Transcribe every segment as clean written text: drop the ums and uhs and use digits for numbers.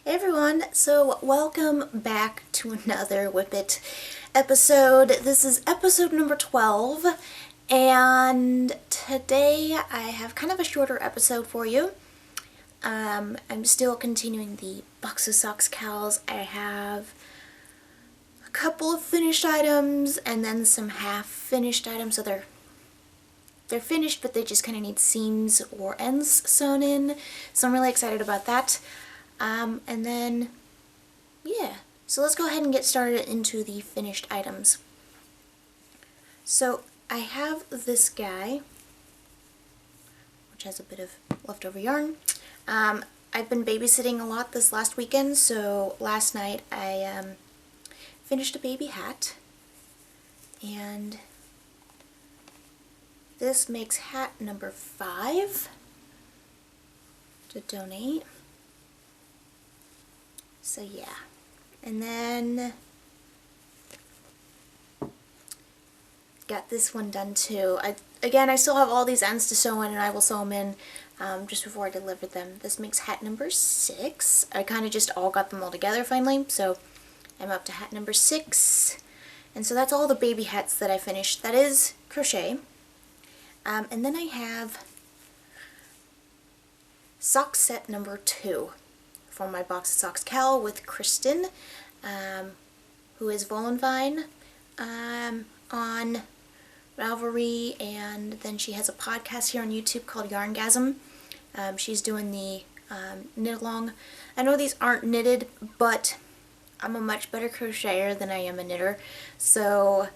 Hey everyone, so welcome back to another Whip It episode. This is episode number 12, and today I have kind of a shorter episode for you. I'm still continuing the box of socks cows. I have a couple of finished items and then some half finished items, so they're finished, but they just kind of need seams or ends sewn in, so I'm really excited about that. And then, yeah, so let's go ahead and get started into the finished items. So I have this guy, which has a bit of leftover yarn. I've been babysitting a lot this last weekend, so last night I finished a baby hat, and this makes hat number 5 to donate. So yeah, and then got this one done too. I still have all these ends to sew in, and I will sew them in just before I deliver them. This makes hat number 6. I kind of just all got them all together finally, so I'm up to hat number 6. And so that's all the baby hats that I finished. That is crochet. And then I have sock set number 2. From my box of socks Cal with Kristen, who is Volenvine on Ravelry, and then she has a podcast here on YouTube called Yarngasm. She's doing the knit along. I know these aren't knitted, but I'm a much better crocheter than I am a knitter, so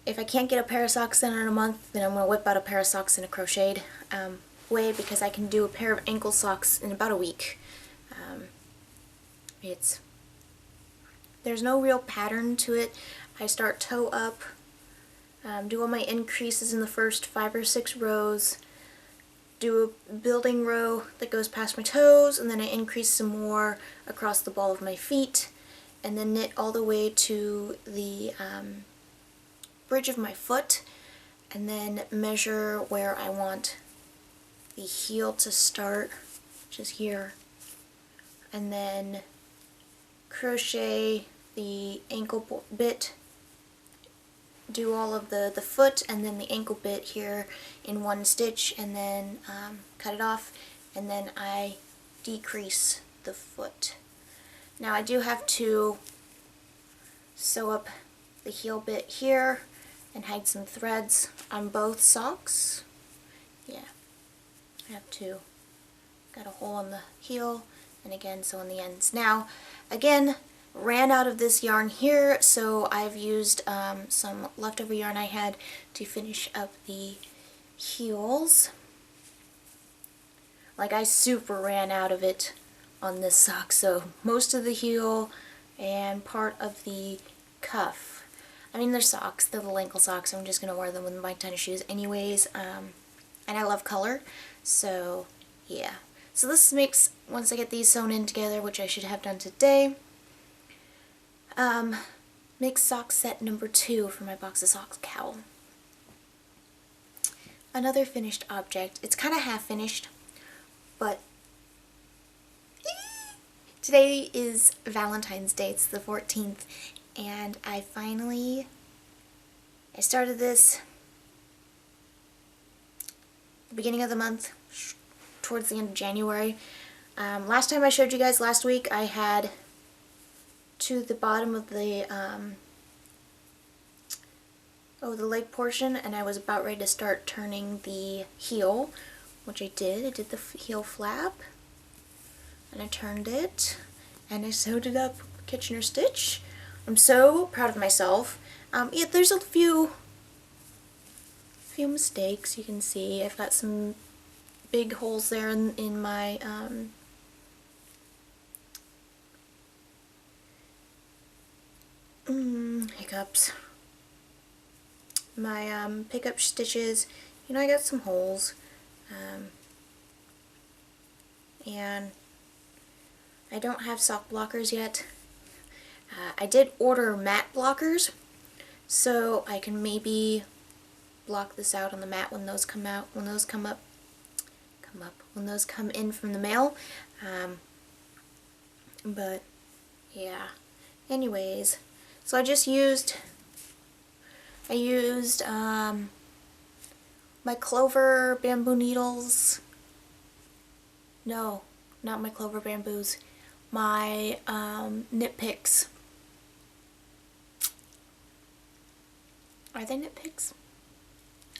if I can't get a pair of socks in a month, then I'm going to whip out a pair of socks in a crocheted way, because I can do a pair of ankle socks in about a week. There's no real pattern to it. I start toe up, do all my increases in the first 5 or 6 rows, do a building row that goes past my toes, and then I increase some more across the ball of my feet, and then knit all the way to the bridge of my foot, and then measure where I want the heel to start, which is here, and then crochet the ankle bit, do all of the foot and then the ankle bit here in one stitch, and then cut it off, and then I decrease the foot. Now I do have to sew up the heel bit here and hide some threads on both socks. Yeah, I have to, got a hole in the heel, and again sew on the ends. Now again, ran out of this yarn here, so I've used some leftover yarn I had to finish up the heels. Like, I super ran out of it on this sock, so most of the heel and part of the cuff. I mean, they're socks, they're little ankle socks, I'm just going to wear them with my tennis shoes anyways, and I love color, so yeah. So this makes, once I get these sewn in together, which I should have done today, makes sock set number 2 for my box of socks cowl. Another finished object. It's kind of half finished, but today is Valentine's Day. It's the 14th, and I started this the beginning of the month, towards the end of January. Last time I showed you guys last week, I had to the bottom of the the leg portion, and I was about ready to start turning the heel, which I did. I did the heel flap, and I turned it, and I sewed it up Kitchener stitch. I'm so proud of myself. Yeah, there's a few mistakes you can see. I've got some big holes there in my hiccups. My pickup stitches, you know, I got some holes, and I don't have sock blockers yet. I did order mat blockers, so I can maybe block this out on the mat when those come out, when those come in from the mail. But yeah, anyways, so I used my clover bamboo needles. No, not my clover bamboos. My knit picks. Are they knit picks?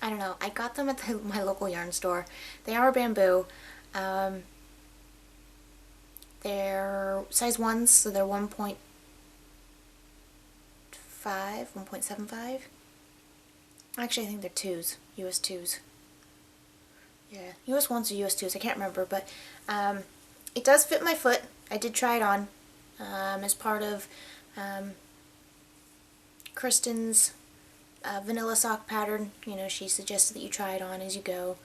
I don't know. I got them at my local yarn store. They are bamboo. They're size 1s, so they're 1.5, 1.75. Actually, I think they're 2s, US 2s. Yeah, US 1s or US 2s, I can't remember, but it does fit my foot. I did try it on as part of Kristen's vanilla sock pattern. You know, she suggested that you try it on as you go,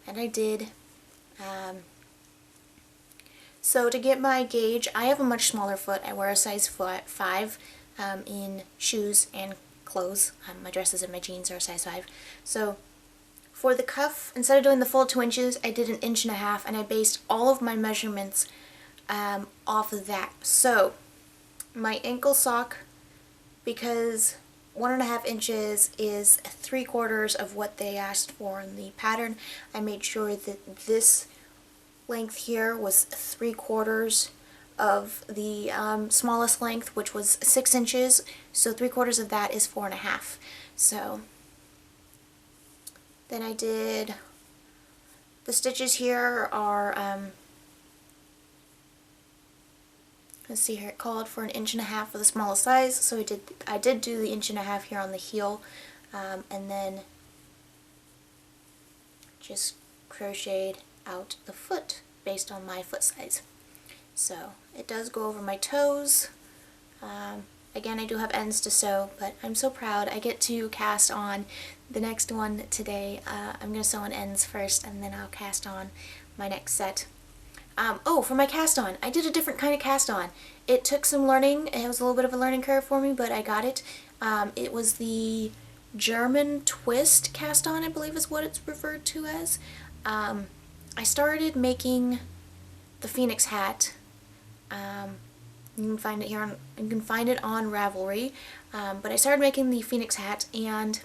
and I did. So to get my gauge, I have a much smaller foot. I wear a size 5 in shoes and clothes. My dresses and my jeans are a size 5. So for the cuff, instead of doing the full 2 inches, I did 1.5 inches, and I based all of my measurements off of that. So my ankle sock, because 1.5 inches is 3/4 of what they asked for in the pattern, I made sure that this length here was 3/4 of the smallest length, which was 6 inches, so 3/4 of that is 4.5. So then I did, the stitches here are, let's see here, it called for 1.5 inches for the smallest size, so I did do the 1.5 inches here on the heel, and then just crocheted out the foot based on my foot size. So it does go over my toes. Again, I do have ends to sew, but I'm so proud. I get to cast on the next one today. I'm going to sew on ends first, and then I'll cast on my next set. Oh, for my cast on, I did a different kind of cast on. It took some learning. It was a little bit of a learning curve for me, but I got it. It was the German twist cast on, I believe is what it's referred to as. I started making the Phoenix hat. You can find it here on, you can find it on Ravelry. But I started making the Phoenix hat, and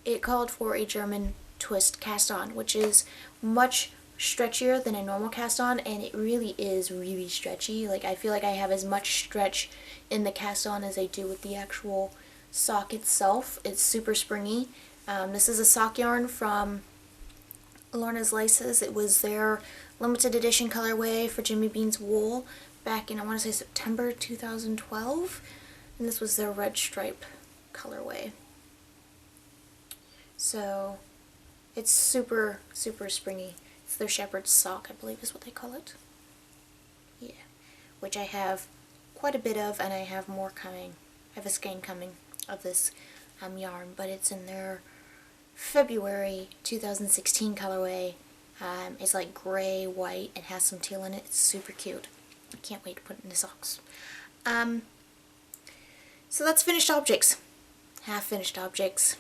it called for a German twist cast on, which is much stretchier than a normal cast on, and it really is really stretchy. Like, I feel like I have as much stretch in the cast on as I do with the actual sock itself. It's super springy. This is a sock yarn from Lorna's Laces. It was their limited edition colorway for Jimmy Bean's wool back in, I want to say, September 2012, and this was their red stripe colorway. So it's super springy. It's their shepherd's sock, I believe is what they call it. Yeah, which I have quite a bit of, and I have more coming. I have a skein coming of this yarn, but it's in their February 2016 colorway. It's like gray, white, and has some teal in it. It's super cute. I can't wait to put it into socks. So that's finished objects. Half finished objects.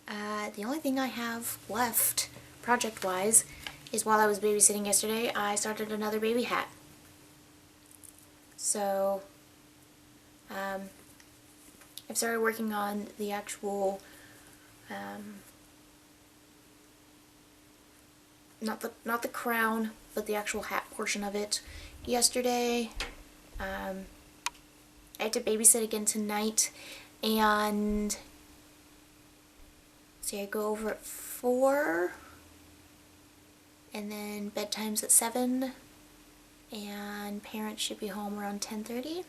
The only thing I have left, project-wise, is while I was babysitting yesterday, I started another baby hat. So, I've started working on the actual, not the crown, but the actual hat portion of it. Yesterday, I had to babysit again tonight, and see, I go over at 4, and then bedtime's at 7, and parents should be home around 10:30.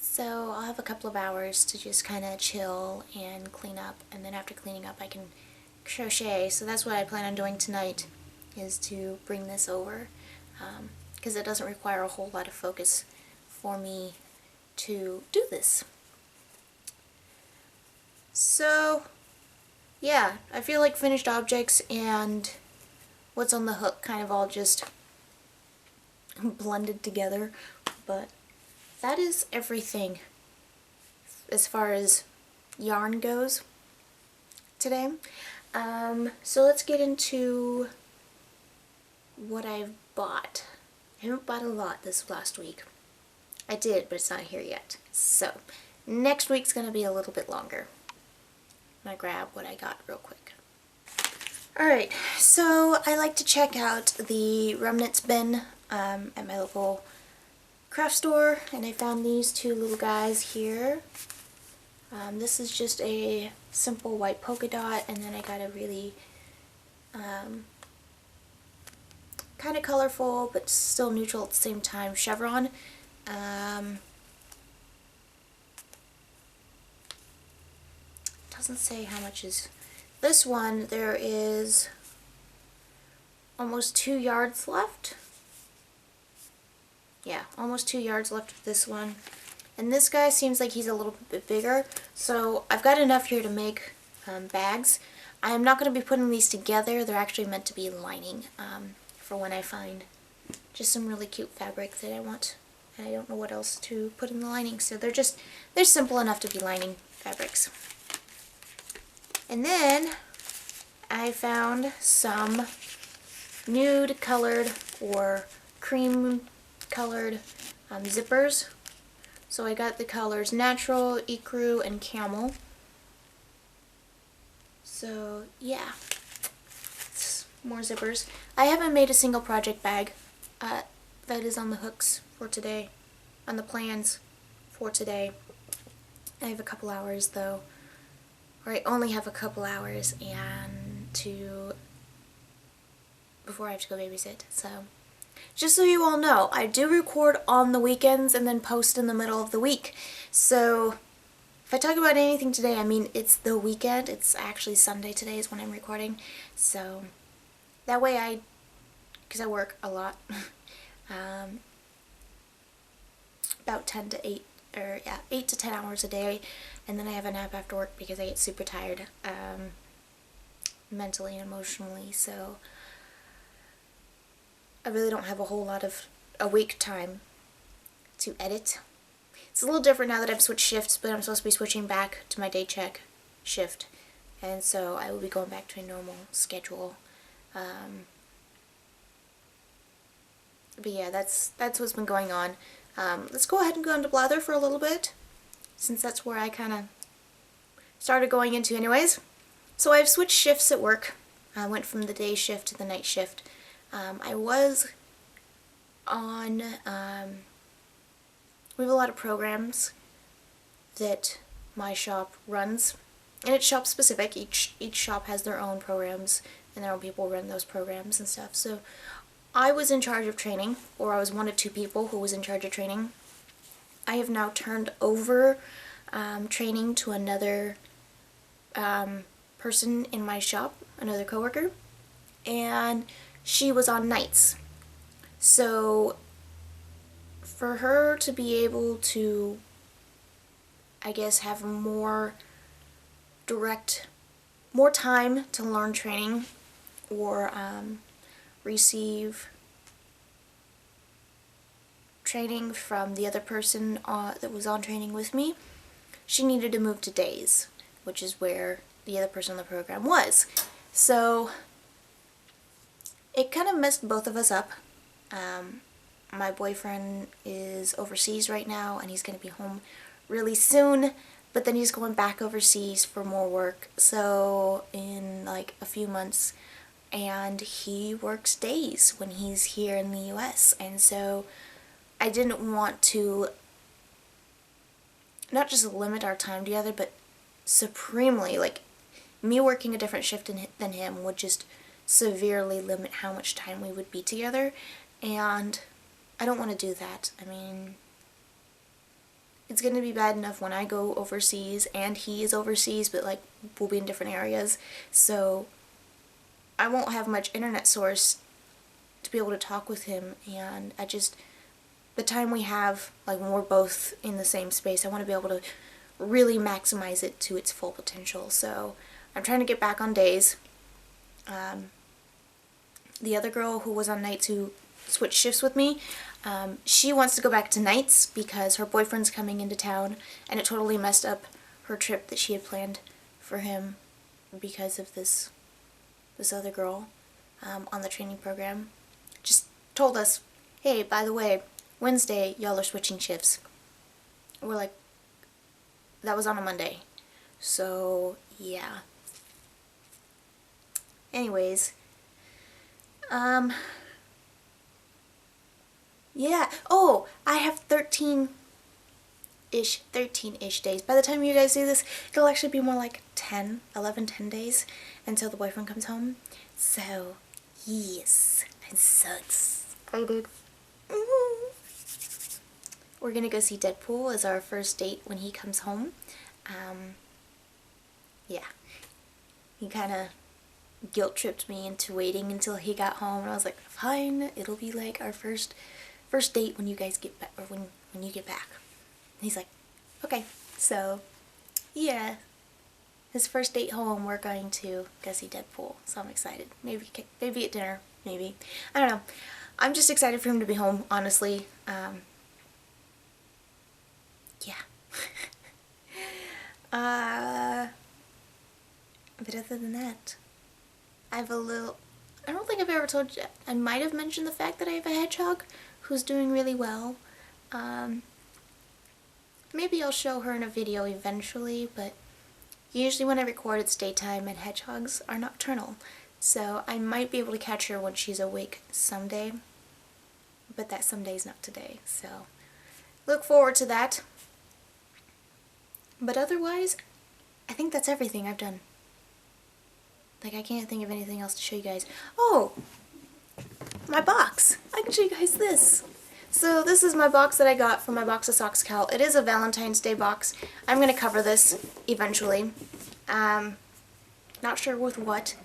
So I'll have a couple of hours to just kind of chill and clean up, and then after cleaning up I can crochet. So that's what I plan on doing tonight, is to bring this over, because it doesn't require a whole lot of focus for me to do this. So yeah, I feel like finished objects and what's on the hook kind of all just blended together, but that is everything as far as yarn goes today. So let's get into what I've bought. I haven't bought a lot this last week. I did, but it's not here yet. So, next week's gonna be a little bit longer. I'm gonna grab what I got real quick. Alright, so I like to check out the remnants bin at my local craft store, and I found these two little guys here. This is just a simple white polka dot, and then I got a really kind of colorful but still neutral at the same time chevron. Doesn't say how much is this one. There is almost 2 yards left. Yeah, almost 2 yards left of this one. And this guy seems like he's a little bit bigger, so I've got enough here to make bags. I am not going to be putting these together. They're actually meant to be lining for when I find just some really cute fabric that I want. And I don't know what else to put in the lining, so they're simple enough to be lining fabrics. And then I found some nude colored or cream colored zippers. So I got the colors Natural, Ecru, and Camel. So yeah, more zippers. I haven't made a single project bag. That is on the hooks for today, on the plans for today. I have a couple hours though, or I only have a couple hours before I have to go babysit. So just so you all know, I do record on the weekends and then post in the middle of the week. So if I talk about anything today, I mean it's the weekend. It's actually Sunday today is when I'm recording. So that way because I work a lot, about 10 to 8, or yeah, 8 to 10 hours a day, and then I have a nap after work because I get super tired, mentally and emotionally, so I really don't have a whole lot of awake time to edit. It's a little different now that I've switched shifts, but I'm supposed to be switching back to my day check shift, and so I will be going back to a normal schedule. But yeah, that's what's been going on. Let's go ahead and go into blather for a little bit, since that's where I kind of started going into anyways. So I've switched shifts at work. I went from the day shift to the night shift. I was on, we have a lot of programs that my shop runs, and it's shop specific. Each shop has their own programs, and their own people run those programs and stuff. So I was in charge of training, or I was one of 2 people who was in charge of training. I have now turned over training to another person in my shop, another coworker, and she was on nights. So for her to be able to, I guess, have more time to learn training, or receive training from the other person that was on training with me, she needed to move to days, which is where the other person on the program was. So it kind of messed both of us up. My boyfriend is overseas right now, and he's going to be home really soon, but then he's going back overseas for more work, so in like a few months, and he works days when he's here in the US, and so I didn't want to not just limit our time together, but supremely, like, me working a different shift than him would just severely limit how much time we would be together, and I don't want to do that. I mean, it's going to be bad enough when I go overseas and he is overseas, but like we'll be in different areas, so I won't have much internet source to be able to talk with him, and the time we have, like when we're both in the same space, I want to be able to really maximize it to its full potential. So I'm trying to get back on days. The other girl who was on nights, who switched shifts with me, she wants to go back to nights because her boyfriend's coming into town, and it totally messed up her trip that she had planned for him because of this other girl on the training program. Just told us, hey, by the way, Wednesday, y'all are switching shifts. We're like, that was on a Monday. So, yeah. Anyways, yeah. Oh, I have 13-ish days. By the time you guys see this, it'll actually be more like 10 days until the boyfriend comes home. So, yes, I'm so excited. We're gonna go see Deadpool as our first date when he comes home. Yeah. He kind of guilt-tripped me into waiting until he got home, and I was like, fine, it'll be like our first date when you guys get back, or when you get back. And he's like, okay. So, yeah. His first date home, we're going to go see Deadpool, so I'm excited. Maybe at dinner, maybe. I don't know. I'm just excited for him to be home, honestly. Yeah. But other than that, I don't think I've ever told you, I might have mentioned the fact that I have a hedgehog who's doing really well. Maybe I'll show her in a video eventually, but usually when I record it's daytime and hedgehogs are nocturnal. So I might be able to catch her when she's awake someday, but that someday's not today, so look forward to that. But otherwise, I think that's everything I've done. Like, I can't think of anything else to show you guys. Oh! My box! I can show you guys this. So this is my box that I got from my Box of Socks Cal. It is a Valentine's Day box. I'm going to cover this eventually. Not sure with what.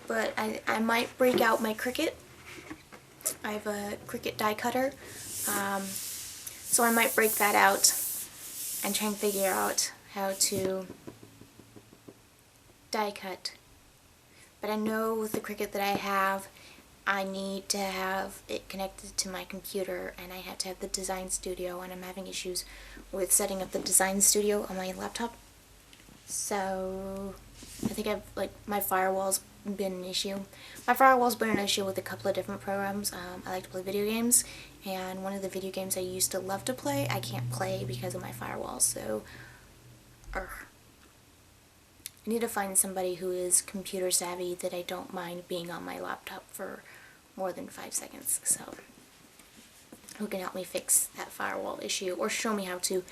But I might break out my Cricut. I have a Cricut die cutter. So I might break that out and try and figure out how to die cut. But I know with the Cricut that I have, I need to have it connected to my computer, and I have to have the Design Studio, and I'm having issues with setting up the Design Studio on my laptop. So I think my firewall's been an issue. My firewall's been an issue with a couple of different programs. I like to play video games, and one of the video games I used to love to play, I can't play because of my firewall, so I need to find somebody who is computer savvy that I don't mind being on my laptop for more than 5 seconds, so who can help me fix that firewall issue or show me how to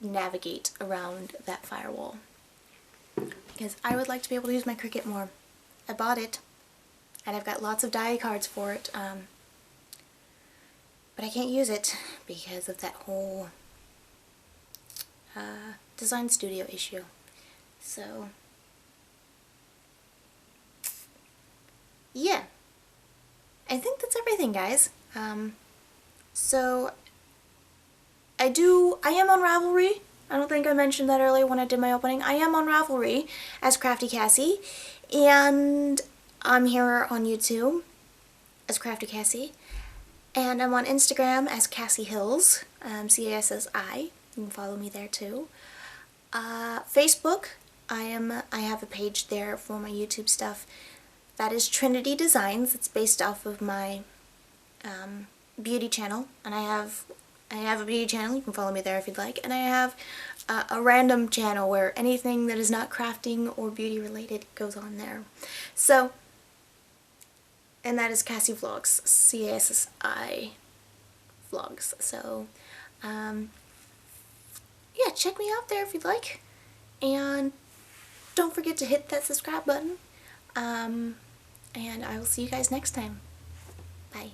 navigate around that firewall, because I would like to be able to use my Cricut more. I bought it and I've got lots of die cards for it, but I can't use it because of that whole Design Studio issue. So yeah, I think that's everything, guys. So I am on Ravelry. I don't think I mentioned that earlier when I did my opening. I am on Ravelry as Crafty Cassie, and I'm here on YouTube as Crafty Cassie, and I'm on Instagram as Cassie Hills, C-A-S-S-I. You can follow me there too. Facebook, I have a page there for my YouTube stuff. That is Trinity Designs. It's based off of my beauty channel, and I have a beauty channel. You can follow me there if you'd like. And I have a random channel where anything that is not crafting or beauty related goes on there. So, and that is Cassie Vlogs, C-A-S-S-I Vlogs. So, yeah, check me out there if you'd like. And don't forget to hit that subscribe button. And I will see you guys next time. Bye.